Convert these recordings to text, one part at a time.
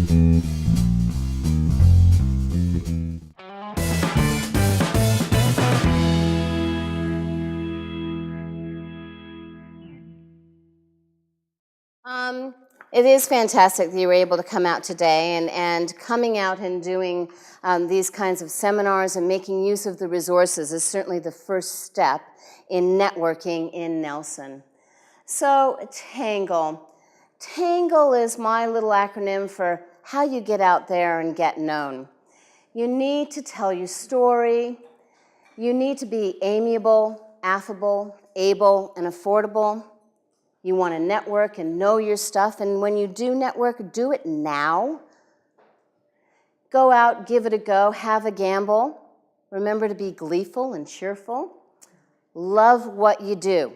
It is fantastic that you were able to come out today, and coming out and doing these kinds of seminars and making use of the resources is certainly the first step in networking in Nelson. So Tangle. Tangle is my little acronym for how you get out there and get known. You need to tell your story. You need to be amiable, affable, able, and affordable. You want to network and know your stuff, and when you do network, do it now. Go out, give it a go, have a gamble. Remember to be gleeful and cheerful. Love what you do.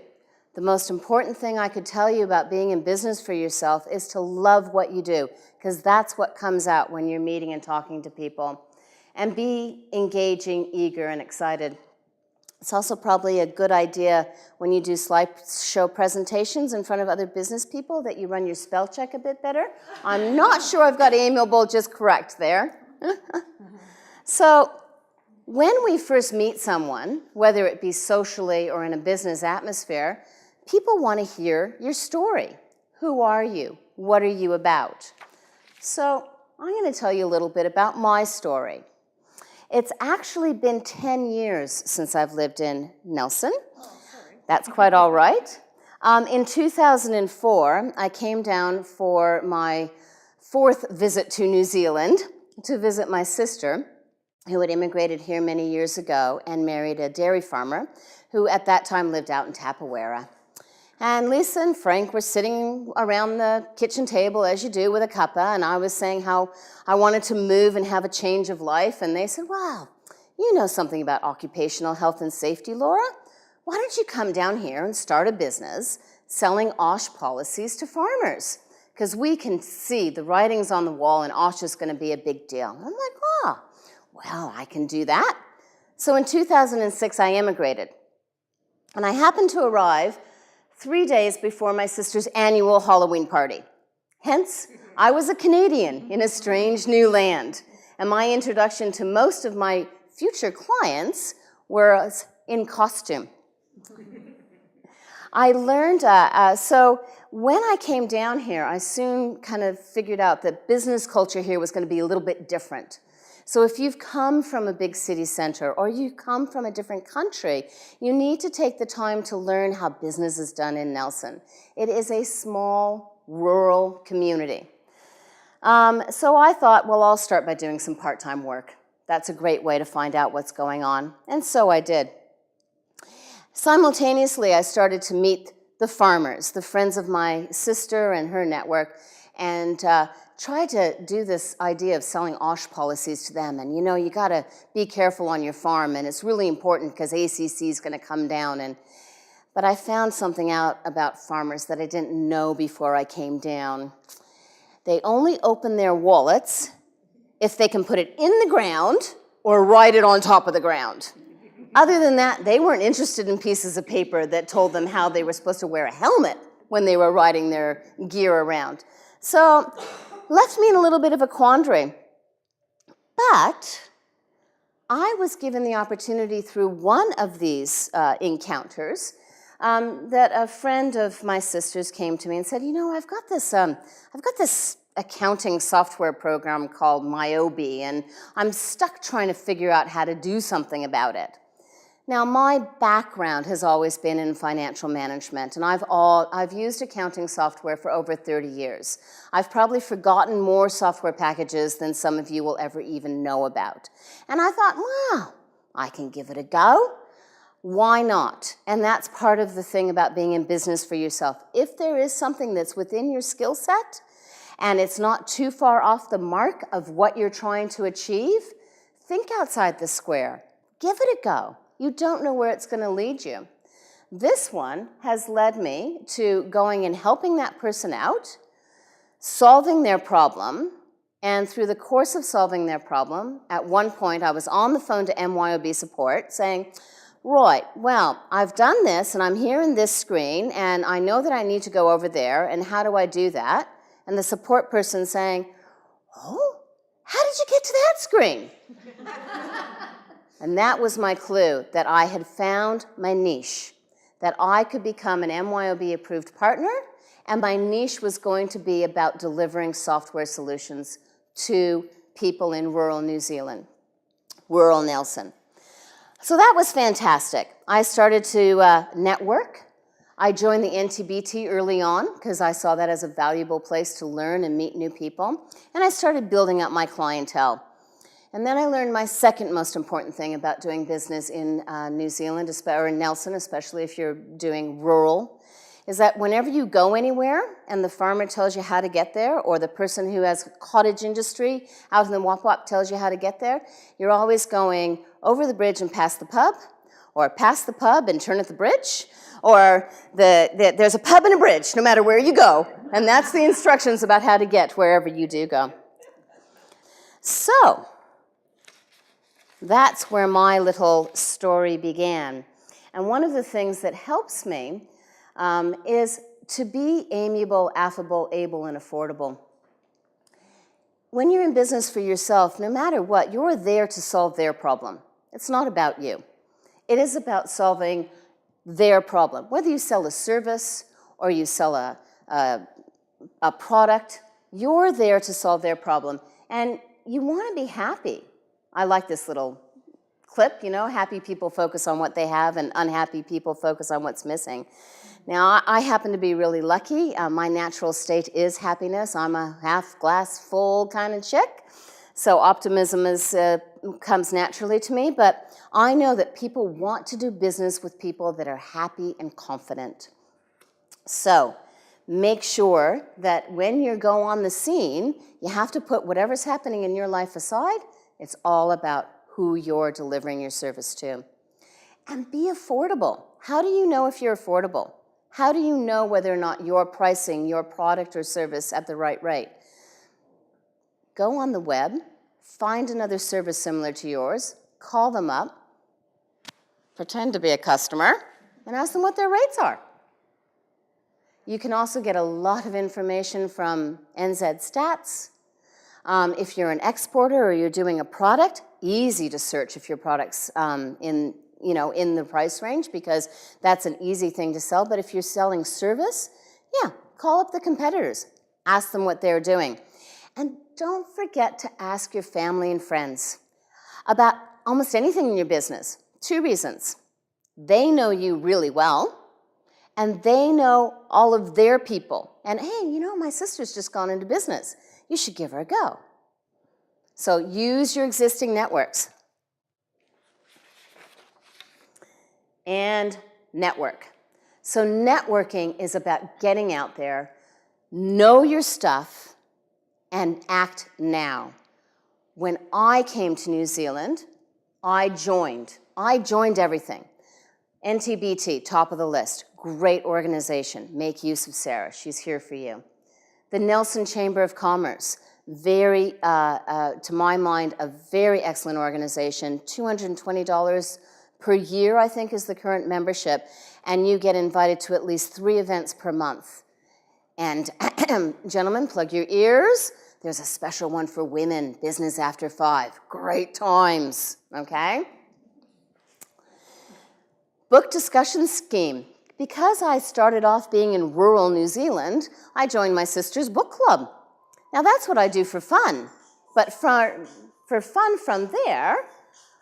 The most important thing I could tell you about being in business for yourself is to love what you do, because that's what comes out when you're meeting and talking to people. And be engaging, eager, and excited. It's also probably a good idea when you do slideshow presentations in front of other business people that you run your spell check a bit better. I'm not sure I've got amiable just correct there. So when we first meet someone, whether it be socially or in a business atmosphere, people want to hear your story. Who are you? What are you about? So I'm going to tell you a little bit about my story. It's actually been 10 years since I've lived in Nelson. Oh, sorry. That's quite all right. In 2004, I came down for my 4th visit to New Zealand to visit my sister, who had immigrated here many years ago and married a dairy farmer who at that time lived out in Tapawera. And Lisa and Frank were sitting around the kitchen table, as you do, with a cuppa, and I was saying how I wanted to move and have a change of life, and they said, wow, you know something about occupational health and safety, Laura. Why don't you come down here and start a business selling OSH policies to farmers? Because we can see the writings on the wall, and OSH is going to be a big deal. And I'm like, oh, well, I can do that. So in 2006, I immigrated, and I happened to arrive 3 days before my sister's annual Halloween party. Hence, I was a Canadian in a strange new land, and my introduction to most of my future clients was in costume. I learned, so when I came down here, I soon kind of figured out that business culture here was going to be a little bit different. So if you've come from a big city center or you come from a different country, you need to take the time to learn how business is done in Nelson. It is a small, rural community. So I thought, well, I'll start by doing some part-time work. That's a great way to find out what's going on. And so I did. Simultaneously, I started to meet the farmers, the friends of my sister and her network, and try to do this idea of selling OSH policies to them. And you know, you got to be careful on your farm, and it's really important because ACC is going to come down. But I found something out about farmers that I didn't know before I came down. They only open their wallets if they can put it in the ground or write it on top of the ground. Other than that, they weren't interested in pieces of paper that told them how they were supposed to wear a helmet when they were riding their gear around. So left me in a little bit of a quandary. But I was given the opportunity through one of these encounters that a friend of my sister's came to me and said, you know, I've got this accounting software program called Myobi, and I'm stuck trying to figure out how to do something about it. Now, my background has always been in financial management, and I've used accounting software for over 30 years. I've probably forgotten more software packages than some of you will ever even know about. And I thought, wow, I can give it a go. Why not? And that's part of the thing about being in business for yourself. If there is something that's within your skill set, and it's not too far off the mark of what you're trying to achieve, think outside the square. Give it a go. You don't know where it's going to lead you. This one has led me to going and helping that person out, solving their problem, and through the course of solving their problem, at one point I was on the phone to MYOB support saying, right, well, I've done this and I'm here in this screen and I know that I need to go over there, and how do I do that? And the support person saying, oh, how did you get to that screen? And that was my clue, that I had found my niche, that I could become an MYOB-approved partner, and my niche was going to be about delivering software solutions to people in rural New Zealand, rural Nelson. So that was fantastic. I started to network. I joined the NTBT early on because I saw that as a valuable place to learn and meet new people, and I started building up my clientele. And then I learned my second most important thing about doing business in New Zealand, or in Nelson, especially if you're doing rural, is that whenever you go anywhere and the farmer tells you how to get there, or the person who has cottage industry out in the Wap Wap tells you how to get there, you're always going over the bridge and past the pub, or past the pub and turn at the bridge, or there's a pub and a bridge no matter where you go. And that's the instructions about how to get wherever you do go. So that's where my little story began. And one of the things that helps me is to be amiable, affable, able, and affordable. When you're in business for yourself, no matter what, you're there to solve their problem. It's not about you. It is about solving their problem. Whether you sell a service or you sell a product, you're there to solve their problem. And you want to be happy. I like this little clip, you know, happy people focus on what they have and unhappy people focus on what's missing. Now, I happen to be really lucky. My natural state is happiness. I'm a half glass full kind of chick. So optimism comes naturally to me, but I know that people want to do business with people that are happy and confident. So make sure that when you go on the scene, you have to put whatever's happening in your life aside. It's all about who you're delivering your service to. And be affordable. How do you know if you're affordable? How do you know whether or not you're pricing your product or service at the right rate? Go on the web, find another service similar to yours, call them up, pretend to be a customer, and ask them what their rates are. You can also get a lot of information from NZ Stats. If you're an exporter or you're doing a product, easy to search if your product's in the price range, because that's an easy thing to sell. But if you're selling service, yeah, call up the competitors, ask them what they're doing. And don't forget to ask your family and friends about almost anything in your business. 2 reasons. They know you really well, and they know all of their people. And hey, you know, my sister's just gone into business. You should give her a go. So use your existing networks. And network. So networking is about getting out there, know your stuff, and act now. When I came to New Zealand, I joined everything. NTBT, top of the list, great organization. Make use of Sarah, she's here for you. The Nelson Chamber of Commerce, very, to my mind, a very excellent organization. $220 per year, I think, is the current membership, and you get invited to at least 3 events per month. And gentlemen, plug your ears. There's a special one for women, Business After 5. Great times, okay? Book discussion scheme. Because I started off being in rural New Zealand, I joined my sister's book club. Now that's what I do for fun. But for fun from there,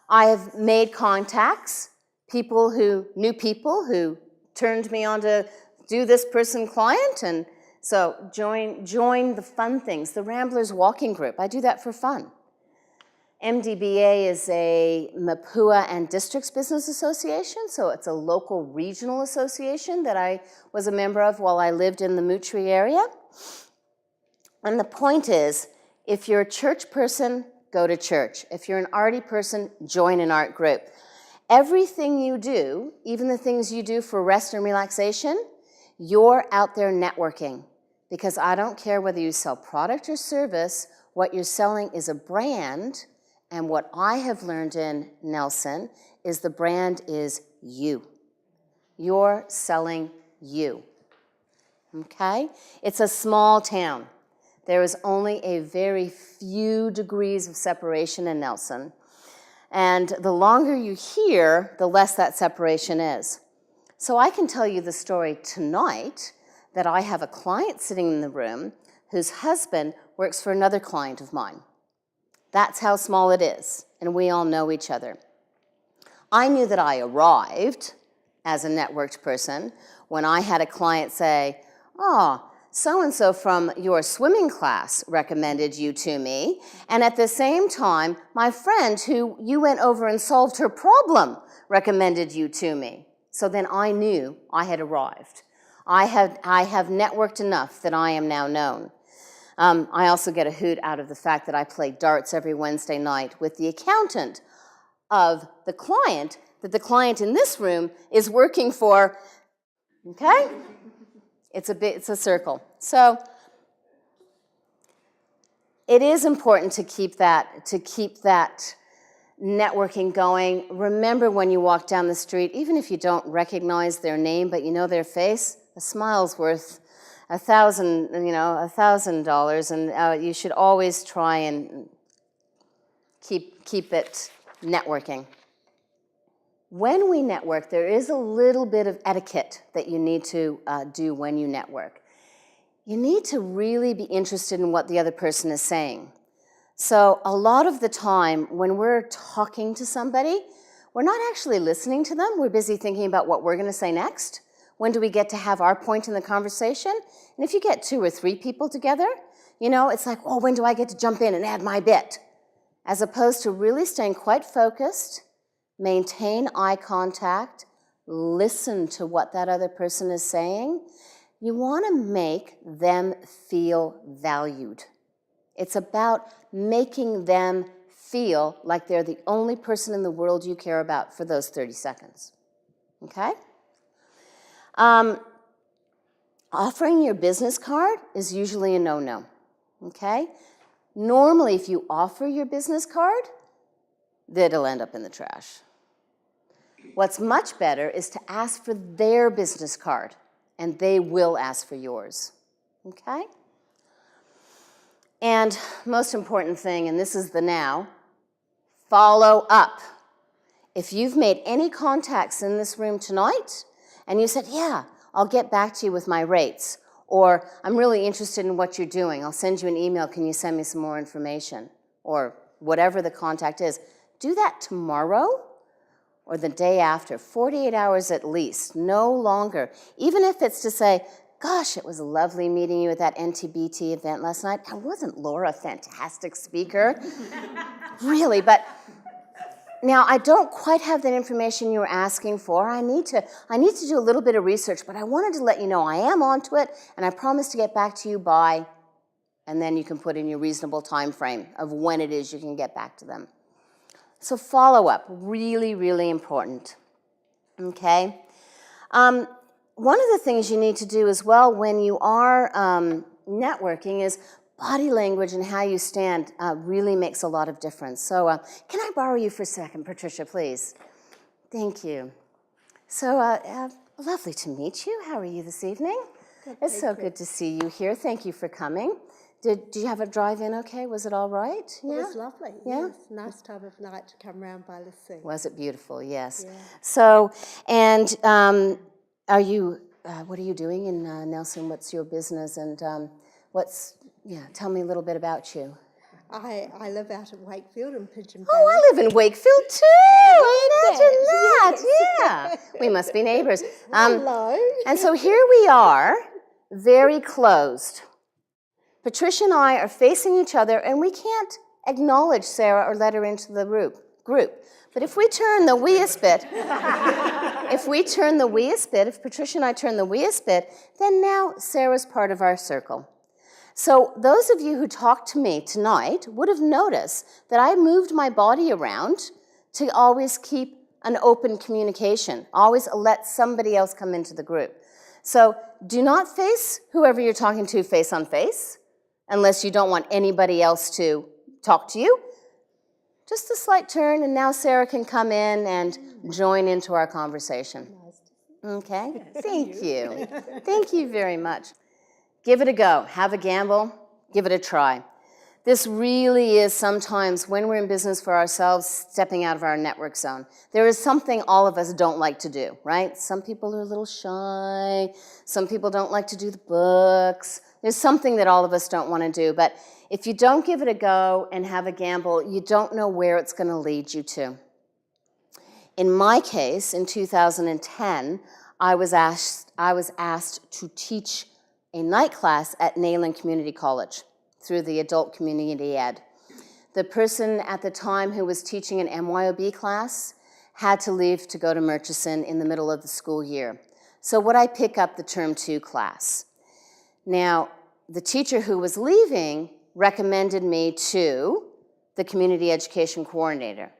I have made contacts, new people who turned me on to do this person client, and so join the fun things. The Ramblers Walking Group, I do that for fun. MDBA is a Mapua and Districts Business Association, so it's a local regional association that I was a member of while I lived in the Mutri area. And the point is, if you're a church person, go to church. If you're an arty person, join an art group. Everything you do, even the things you do for rest and relaxation, you're out there networking. Because I don't care whether you sell product or service, what you're selling is a brand, and what I have learned in Nelson is the brand is you. You're selling you, okay? It's a small town. There is only a very few degrees of separation in Nelson. And the longer you hear, the less that separation is. So I can tell you the story tonight that I have a client sitting in the room whose husband works for another client of mine. That's how small it is, and we all know each other. I knew that I arrived as a networked person when I had a client say, "Oh, so-and-so from your swimming class recommended you to me, and at the same time, my friend who you went over and solved her problem recommended you to me." So then I knew I had arrived. I have networked enough that I am now known. I also get a hoot out of the fact that I play darts every Wednesday night with the accountant of the client that the client in this room is working for, okay? It's a circle. So it is important to keep that networking going. Remember when you walk down the street, even if you don't recognize their name, but you know their face, a smile's worth $1,000, and you should always try and keep it networking. When we network, there is a little bit of etiquette that you need to do when you network. You need to really be interested in what the other person is saying. So a lot of the time when we're talking to somebody, we're not actually listening to them. We're busy thinking about what we're going to say next. When do we get to have our point in the conversation? And if you get 2 or 3 people together, it's like, oh, when do I get to jump in and add my bit? As opposed to really staying quite focused, maintain eye contact, listen to what that other person is saying. You want to make them feel valued. It's about making them feel like they're the only person in the world you care about for those 30 seconds. Okay? Offering your business card is usually a no-no. Okay? Normally, if you offer your business card, it'll end up in the trash. What's much better is to ask for their business card, and they will ask for yours, okay? And most important thing, and this is the now, follow up. If you've made any contacts in this room tonight, and you said, yeah, I'll get back to you with my rates, or I'm really interested in what you're doing, I'll send you an email, can you send me some more information, or whatever the contact is, do that tomorrow, or the day after, 48 hours at least, no longer. Even if it's to say, gosh, it was lovely meeting you at that NTBT event last night. And wasn't Laura a fantastic speaker? Really, but now I don't quite have that information you were asking for. I need to do a little bit of research, but I wanted to let you know I am onto it, and I promise to get back to you by, and then you can put in your reasonable time frame of when it is you can get back to them. So follow-up, really, really important, okay? One of the things you need to do as well when you are networking is body language and how you stand really makes a lot of difference. So can I borrow you for a second, Patricia, please? Thank you. So lovely to meet you. How are you this evening? Good, it's so good to see you here. Thank you for coming. Did you have a drive-in okay? Was it all right? Yeah? It was lovely. Yeah? Yes, nice time of night to come round by the sea. Was it beautiful? Yes. Yeah. So, and are you, what are you doing in Nelson? What's your business? And tell me a little bit about you. I live out at Wakefield in Pigeon Valley. Oh, I live in Wakefield too. Imagine that. Yeah. We must be neighbors. Hello. And so here we are, very closed. Patricia and I are facing each other, and we can't acknowledge Sarah or let her into the group. But if we turn the weest bit, if Patricia and I turn the weest bit, then now Sarah's part of our circle. So those of you who talked to me tonight would have noticed that I moved my body around to always keep an open communication, always let somebody else come into the group. So do not face whoever you're talking to face on face, unless you don't want anybody else to talk to you. Just a slight turn, and now Sarah can come in and join into our conversation. Okay? Thank you. Thank you very much. Give it a go. Have a gamble. Give it a try. This really is sometimes, when we're in business for ourselves, stepping out of our network zone. There is something all of us don't like to do, right? Some people are a little shy. Some people don't like to do the books. There's something that all of us don't want to do. But if you don't give it a go and have a gamble, you don't know where it's going to lead you to. In my case, in 2010, I was asked to teach a night class at Nayland Community College through the adult community ed. The person at the time who was teaching an MYOB class had to leave to go to Murchison in the middle of the school year. So would I pick up the Term 2 class? Now, the teacher who was leaving recommended me to the community education coordinator.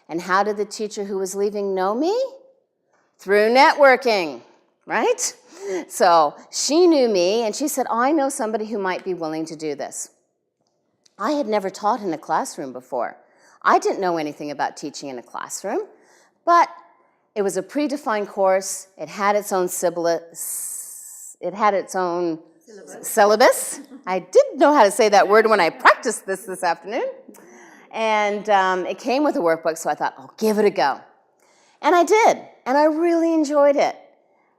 And how did the teacher who was leaving know me? Through networking, right? So she knew me, and she said, I know somebody who might be willing to do this. I had never taught in a classroom before. I didn't know anything about teaching in a classroom, but it was a predefined course. It had its own syllabus. I didn't know how to say that word when I practiced this afternoon. And it came with a workbook, so I thought, I'll give it a go. And I did, and I really enjoyed it.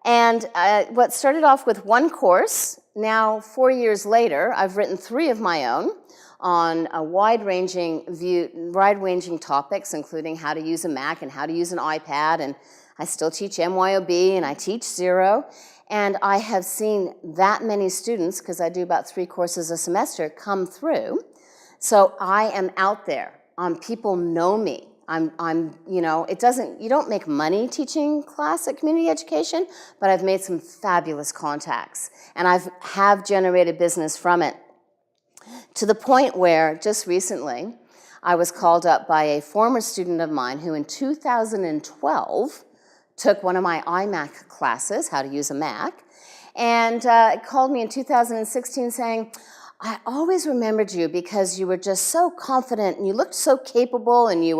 And what started off with one course, now 4 years later, I've written 3 of my own on a wide-ranging topics, including how to use a Mac and how to use an iPad, and I still teach MYOB and I teach Zero, and I have seen that many students, because I do about 3 courses a semester, come through. So I am out there. People know me. You don't make money teaching class at community education, but I've made some fabulous contacts, and I have generated business from it. To the point where, just recently, I was called up by a former student of mine who in 2012 took one of my iMac classes, how to use a Mac, and called me in 2016 saying, I always remembered you because you were just so confident and you looked so capable, and you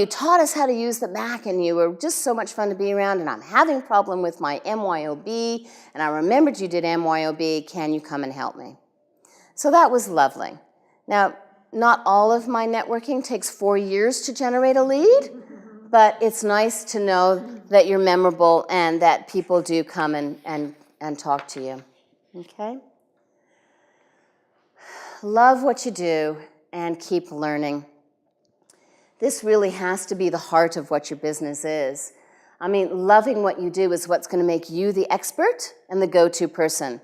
taught us how to use the Mac, and you were just so much fun to be around, and I'm having a problem with my MYOB, and I remembered you did MYOB, can you come and help me? So that was lovely. Now, not all of my networking takes 4 years to generate a lead, but it's nice to know that you're memorable and that people do come and talk to you, okay? Love what you do and keep learning. This really has to be the heart of what your business is. I mean, loving what you do is what's going to make you the expert and the go-to person.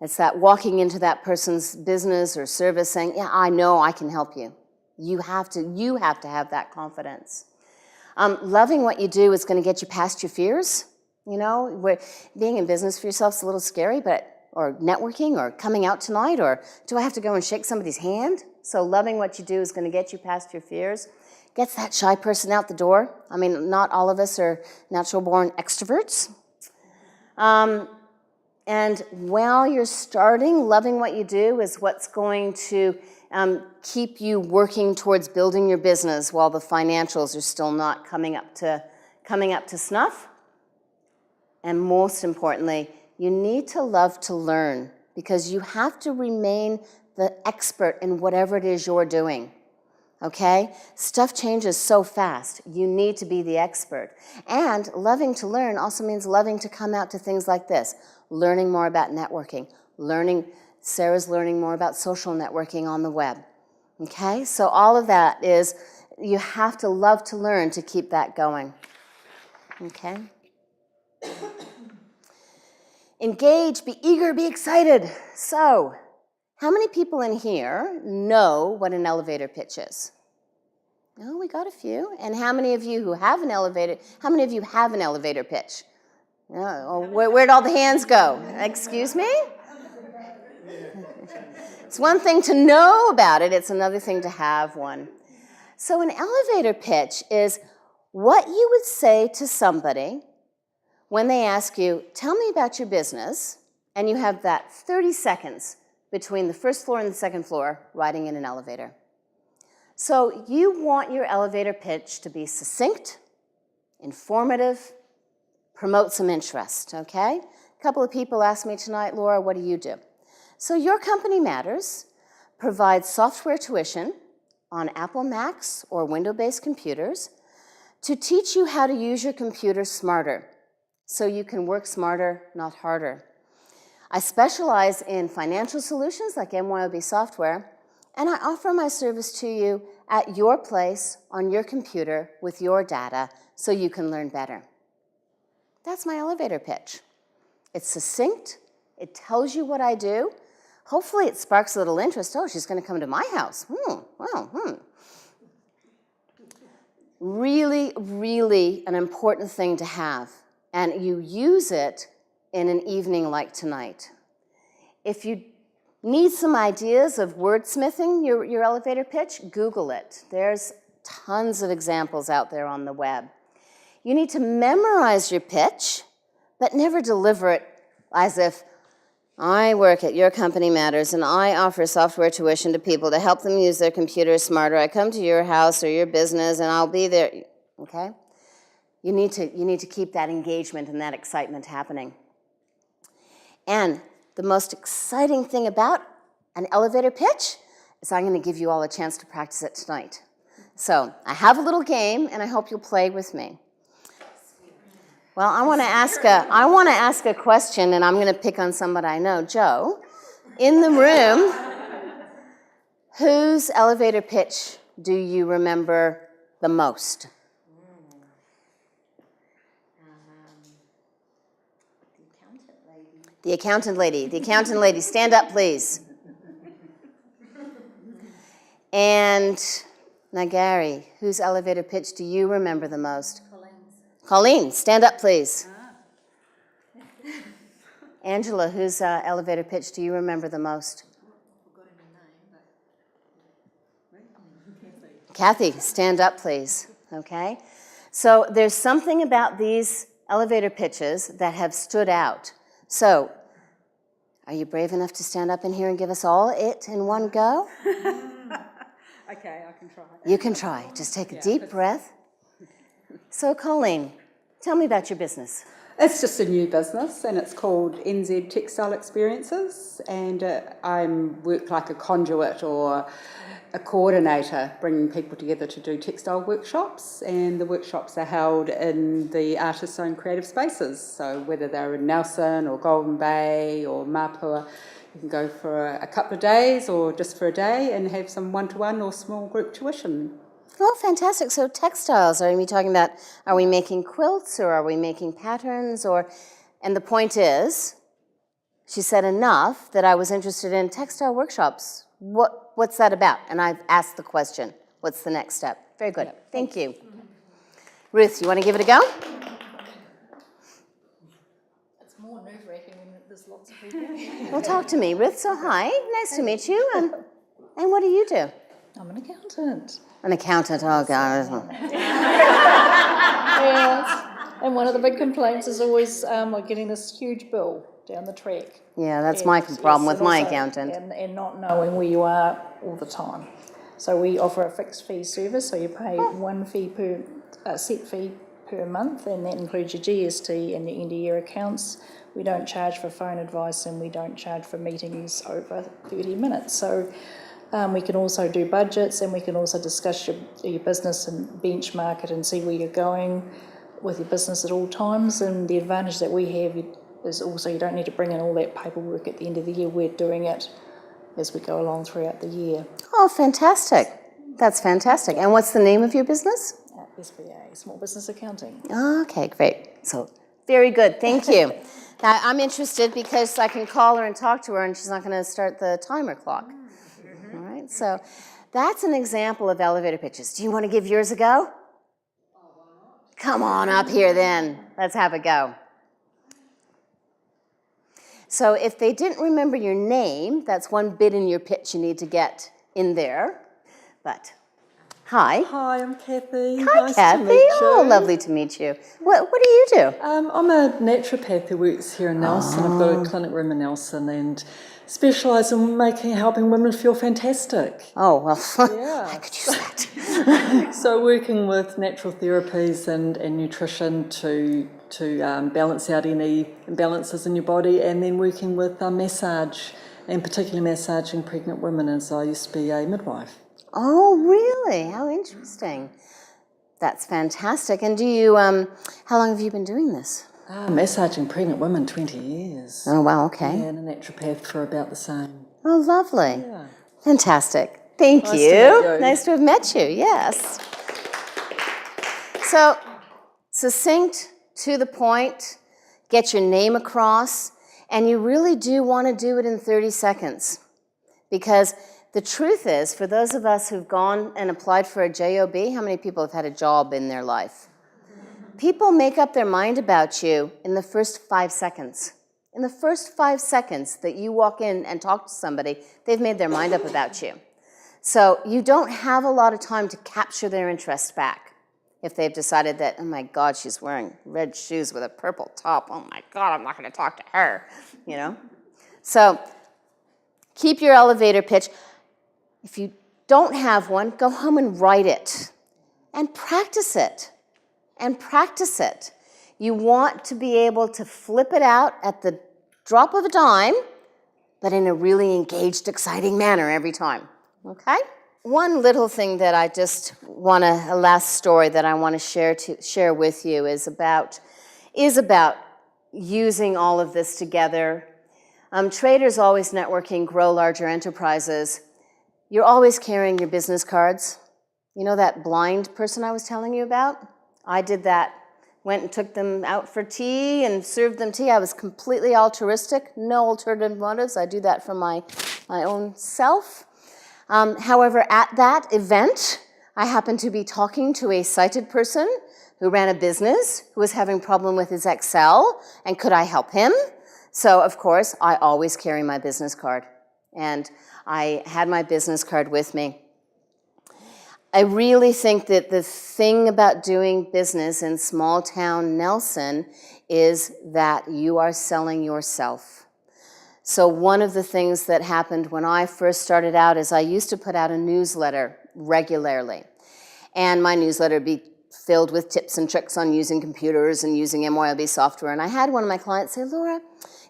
It's that walking into that person's business or service saying, yeah, I know I can help you. You have to have that confidence. Loving what you do is going to get you past your fears. Being in business for yourself is a little scary, or networking, or coming out tonight, or do I have to go and shake somebody's hand? So loving what you do is going to get you past your fears. Gets that shy person out the door. I mean, not all of us are natural-born extroverts. And while you're starting, loving what you do is what's going to keep you working towards building your business while the financials are still not coming up to snuff. And most importantly, you need to love to learn, because you have to remain the expert in whatever it is you're doing. Okay? Stuff changes so fast. You need to be the expert. And loving to learn also means loving to come out to things like this. Learning more about networking. Sarah's learning more about social networking on the web. Okay? So all of that is, you have to love to learn to keep that going. Okay? Engage, be eager, be excited. So, how many people in here know what an elevator pitch is? Oh, we got a few. And how many of you have an elevator pitch? Where'd all the hands go? Excuse me? It's one thing to know about it, it's another thing to have one. So an elevator pitch is what you would say to somebody when they ask you, tell me about your business, and you have that 30 seconds between the first floor and the second floor riding in an elevator. So you want your elevator pitch to be succinct, informative, promote some interest, okay? A couple of people asked me tonight, Laura, what do you do? So Your Company Matters provides software tuition on Apple Macs or Windows-based computers to teach you how to use your computer smarter, so you can work smarter, not harder. I specialize in financial solutions like MYOB software, and I offer my service to you at your place on your computer with your data so you can learn better. That's my elevator pitch. It's succinct. It tells you what I do. Hopefully it sparks a little interest. Oh, she's going to come to my house. Really, really an important thing to have. And you use it in an evening like tonight. If you need some ideas of wordsmithing your elevator pitch, Google it. There's tons of examples out there on the web. You need to memorize your pitch, but never deliver it as if I work at Your Company Matters and I offer software tuition to people to help them use their computers smarter. I come to your house or your business and I'll be there, okay? You need to keep that engagement and that excitement happening. And the most exciting thing about an elevator pitch is I'm going to give you all a chance to practice it tonight. So I have a little game, and I hope you'll play with me. Well, I want to ask a question, and I'm going to pick on somebody I know. Joe, in the room, whose elevator pitch do you remember the most? The accountant lady. The accountant lady, stand up, please. And now, Gary, whose elevator pitch do you remember the most? Colleen, stand up, please. Angela, whose elevator pitch do you remember the most? Kathy, stand up, please. Okay? So there's something about these elevator pitches that have stood out. So, are you brave enough to stand up in here and give us all it in one go? Okay, I can try. You can try. Just take a deep breath. So, Colleen, tell me about your business. It's just a new business, and it's called NZ Textile Experiences, and I work like a conduit or a coordinator, bringing people together to do textile workshops, and the workshops are held in the artists' own creative spaces. So whether they're in Nelson or Golden Bay or Mapua, you can go for a couple of days or just for a day and have some one-to-one or small group tuition. Oh, fantastic. So textiles, are we talking about, are we making quilts or are we making patterns? And the point is, she said enough that I was interested in textile workshops. What's that about? And I've asked the question. What's the next step? Very good. Thank you. Ruth, you want to give it a go? It's more nerve-wracking when there's lots of people. Well, talk to me, Ruth. So hi, nice to meet you. And what do you do? I'm an accountant. An accountant, oh God. And one of the big complaints is always like getting this huge bill down the track. Yeah, that's my problem with my accountant. And not knowing where you are all the time. So we offer a fixed fee service, so you pay one fee set fee per month, and that includes your GST and your end of year accounts. We don't charge for phone advice, and we don't charge for meetings over 30 minutes. So we can also do budgets, and we can also discuss your business and benchmark it and see where you're going with your business at all times. And the advantage that we have is also you don't need to bring in all that paperwork at the end of the year. We're doing it as we go along throughout the year. Oh, fantastic. That's fantastic. And what's the name of your business? SBA, Small Business Accounting. Okay, great. So, very good. Thank you. Now, I'm interested because I can call her and talk to her and she's not going to start the timer clock. All right, so that's an example of elevator pitches. Do you want to give yours a go? Come on up here then. Let's have a go. So if they didn't remember your name, that's one bit in your pitch you need to get in there. But, hi. Hi, I'm Kathy. Hi, nice Kathy. To meet you. Oh, lovely to meet you. What do you do? I'm a naturopath who works here in Nelson. I've got a clinic room in Nelson and specialise in helping women feel fantastic. Oh, well, Yeah. I could use that. So working with natural therapies and nutrition to balance out any imbalances in your body, and then working with massage and particularly massaging pregnant women, as I used to be a midwife. Oh, really? How interesting. That's fantastic. And do you, how long have you been doing this? Massaging pregnant women, 20 years. Oh, wow, okay. Yeah, and a naturopath for about the same. Oh, lovely. Yeah. Fantastic. Thank Nice to you. meet you. Nice to have met you, yes. So, succinct, to the point, get your name across, and you really do want to do it in 30 seconds. Because the truth is, for those of us who've gone and applied for a job, how many people have had a job in their life? People make up their mind about you in the first 5 seconds. In the first 5 seconds that you walk in and talk to somebody, they've made their mind up about you. So you don't have a lot of time to capture their interest back. If they've decided that, oh my God, she's wearing red shoes with a purple top. Oh my God, I'm not going to talk to her, you know? So keep your elevator pitch. If you don't have one, go home and write it and practice it. And practice it. You want to be able to flip it out at the drop of a dime, but in a really engaged, exciting manner every time, okay? One little thing that I just want to, a last story that I want to share with you is about using all of this together. Traders always networking, grow larger enterprises. You're always carrying your business cards. You know that blind person I was telling you about? I did that. Went and took them out for tea and served them tea. I was completely altruistic, no alternative motives. I do that for my own self. However, at that event, I happened to be talking to a sighted person who ran a business, who was having a problem with his Excel, and could I help him? So, of course, I always carry my business card. And I had my business card with me. I really think that the thing about doing business in small town Nelson is that you are selling yourself. So one of the things that happened when I first started out is I used to put out a newsletter regularly. And my newsletter would be filled with tips and tricks on using computers and using MYOB software. And I had one of my clients say, Laura,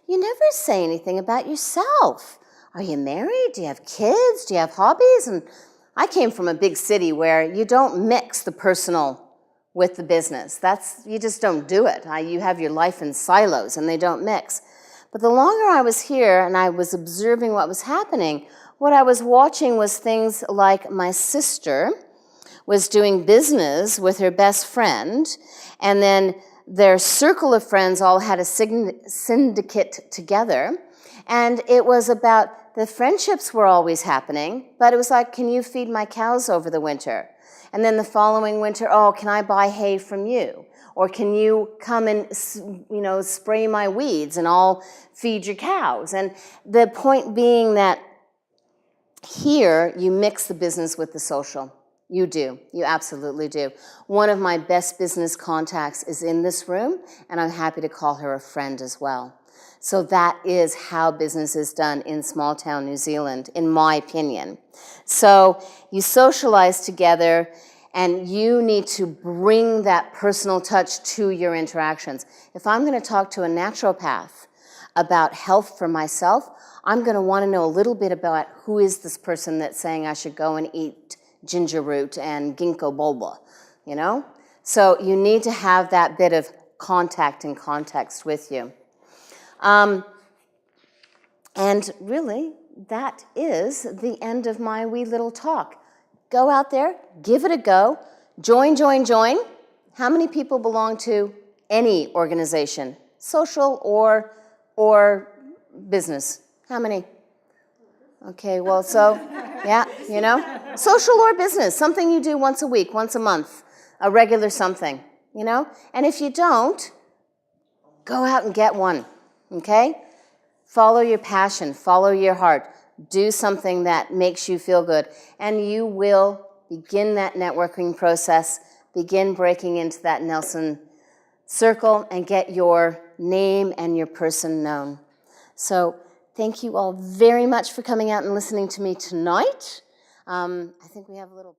you never say anything about yourself. Are you married? Do you have kids? Do you have hobbies? And I came from a big city where you don't mix the personal with the business. You just don't do it. You have your life in silos and they don't mix. But the longer I was here and I was observing what was happening, what I was watching was things like my sister was doing business with her best friend, and then their circle of friends all had a syndicate together, and it was about the friendships were always happening, but it was like, can you feed my cows over the winter? And then the following winter, oh, can I buy hay from you? Or can you come and, spray my weeds and I'll feed your cows? And the point being that here you mix the business with the social. You do. You absolutely do. One of my best business contacts is in this room, and I'm happy to call her a friend as well. So that is how business is done in small town New Zealand, in my opinion. So you socialize together, and you need to bring that personal touch to your interactions. If I'm going to talk to a naturopath about health for myself, I'm going to want to know a little bit about who is this person that's saying I should go and eat ginger root and ginkgo biloba, you know? So you need to have that bit of contact and context with you. And really, that is the end of my wee little talk. Go out there, give it a go, join. How many people belong to any organization, social or business? How many? Okay, well, so, yeah, social or business, something you do once a week, once a month, a regular something, And if you don't, go out and get one, okay? Follow your passion, follow your heart. Do something that makes you feel good, and you will begin that networking process, begin breaking into that Nelson circle, and get your name and your person known. So thank you all very much for coming out and listening to me tonight. I think we have a little...